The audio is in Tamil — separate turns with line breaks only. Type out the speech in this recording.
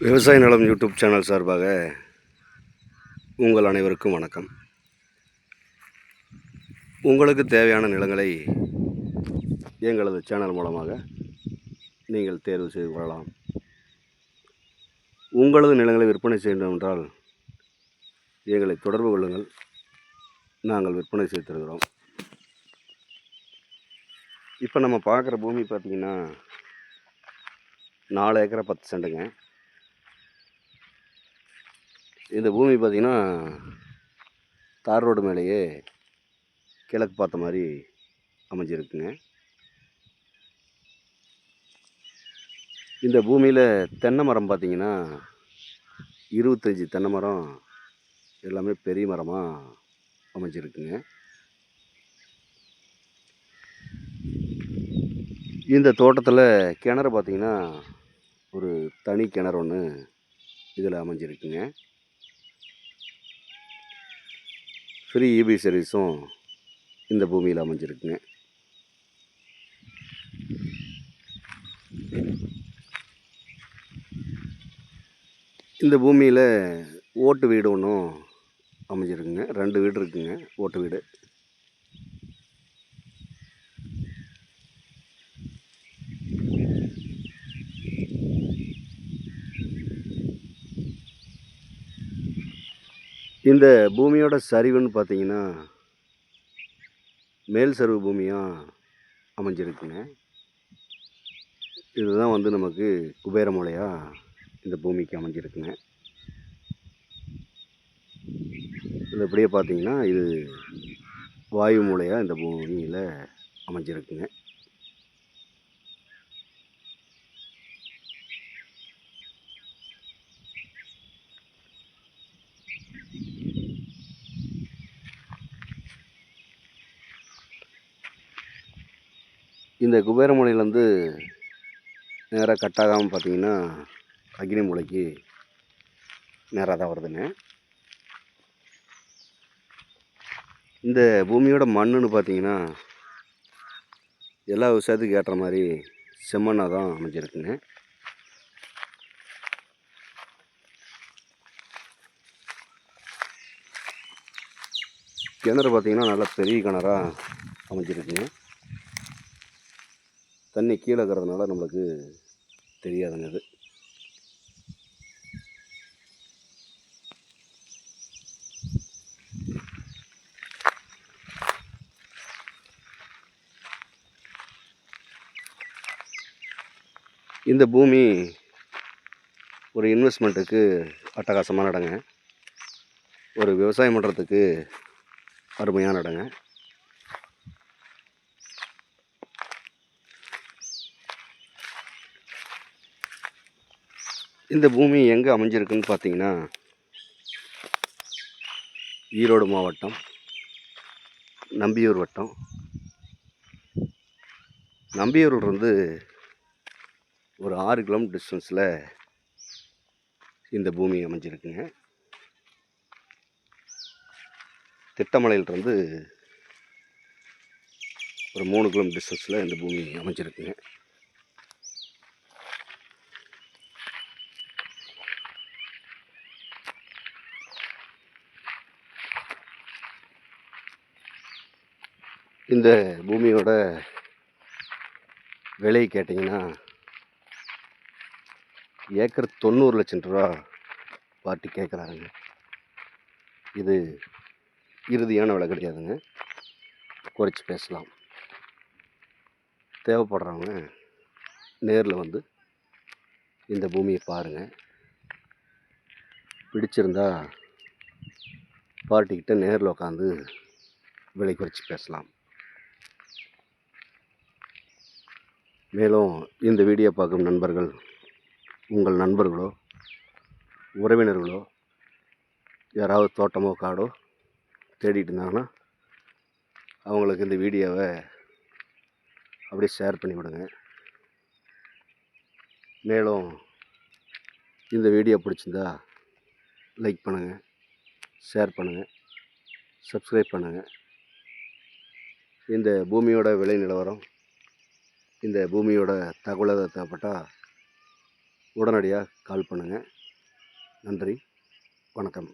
விவசாய நலம் யூடியூப் சேனல் சார்பாக உங்கள் அனைவருக்கும் வணக்கம். உங்களுக்கு தேவையான நிலங்களை எங்களது சேனல் மூலமாக நீங்கள் தேர்வு செய்து கொள்ளலாம். உங்களது நிலங்களை விற்பனை செய்யணும் என்றால் எங்களை தொடர்பு கொள்ளுங்கள். நாங்கள் விற்பனை செய்து தருகிறோம். இப்போ நம்ம பார்க்குற பூமி பார்த்திங்கன்னா 4 ஏக்கரை 10 சென்ட்டுங்க. இந்த பூமி பார்த்திங்கன்னா தார் ரோடு மேலேயே கிழக்கு பார்த்த மாதிரி அமைஞ்சிருக்குங்க. இந்த பூமியில் தென்னை மரம் பார்த்திங்கன்னா 25 தென்னை மரம் எல்லாமே பெரிய மரமாக அமைஞ்சிருக்குங்க. இந்த தோட்டத்தில் கிணறு பார்த்திங்கன்னா ஒரு தனி கிணறு ஒன்று இதில் அமைஞ்சிருக்குங்க. ஃப்ரீ இபி சர்வீஸும் இந்த பூமியில் அமைஞ்சிருக்குங்க. இந்த பூமியில் ஓட்டு வீடு ஒன்றும் அமைஞ்சிருக்குங்க. 2 வீடு இருக்குங்க. ஓட்டு வீடு. இந்த பூமியோட சரிவுன்னு பார்த்தீங்கன்னா மேல் சரிவு பூமியாக அமைஞ்சிருக்குங்க. இதுதான் வந்து நமக்கு குபேர மூலையாக இந்த பூமிக்கு அமைஞ்சிருக்குங்க. இது அப்படியே பார்த்தீங்கன்னா இது வாயு மூலையாக இந்த பூமியில் அமைஞ்சிருக்குங்க. இந்த குபேர மூலையிலேருந்து நேராக கட்டாகாமல் பார்த்தீங்கன்னா அக்னி மூலைக்கு நேராக தான் வருதுங்க. இந்த பூமியோட மண்ணுன்னு பார்த்தீங்கன்னா எல்லா விவசாயத்துக்கு ஏற்ற மாதிரி செம்மண்ணாக தான் அமைஞ்சிருக்குங்க. கிணறு பார்த்தீங்கன்னா நல்லா பெரிய கிணறாக அமைஞ்சிருக்குங்க. தண்ணி கீழே இருக்கிறதுனால நம்மளுக்கு தெரியாதுங்க. இது இந்த பூமி ஒரு இன்வெஸ்ட்மெண்ட்டுக்கு அட்டகாசமான இடங்க. ஒரு விவசாயம் பண்ணுறதுக்கு அருமையான இடங்க. இந்த பூமி எங்கே அமைஞ்சிருக்குன்னு பார்த்தீங்கன்னா ஈரோடு மாவட்டம் நம்பியூர் வட்டம். நம்பியூர்லேருந்து ஒரு 6 கிலோமீட்டர் டிஸ்டன்ஸில் இந்த பூமி அமைஞ்சிருக்குங்க. திட்டமலையிலிருந்து ஒரு 3 கிலோமீட்டர் டிஸ்டன்ஸில் இந்த பூமி அமைஞ்சிருக்குங்க. இந்த பூமியோட விலை கேட்டிங்கன்னா ஏக்கர் 90 லட்சம் ரூபா பார்ட்டி கேட்குறாருங்க. இது இறுதியான விலை கிடையாதுங்க. குறைச்சி பேசலாம். தேவைப்படுறவங்க நேரில் வந்து இந்த பூமியை பாருங்கள். பிடிச்சிருந்தா பார்ட்டிக்கிட்ட நேரில் உட்காந்து விலை குறைச்சி பேசலாம். மேலும் இந்த வீடியோ பார்க்கும் நண்பர்கள் உங்கள் நண்பர்களோ உறவினர்களோ யாராவது தோட்டமோ காடோ தேடிட்டு இருந்தாங்கன்னா அவங்களுக்கு இந்த வீடியோவை அப்படியே ஷேர் பண்ணி விடுங்க. மேலும் இந்த வீடியோ பிடிச்சிருந்தா லைக் பண்ணுங்கள், ஷேர் பண்ணுங்கள், சப்ஸ்கிரைப் பண்ணுங்கள். இந்த பூமியோட விலை நிலவரம், இந்த பூமியோட தகவல் தேவைப்பட்டால் உடனடியாக கால் பண்ணுங்கள். நன்றி, வணக்கம்.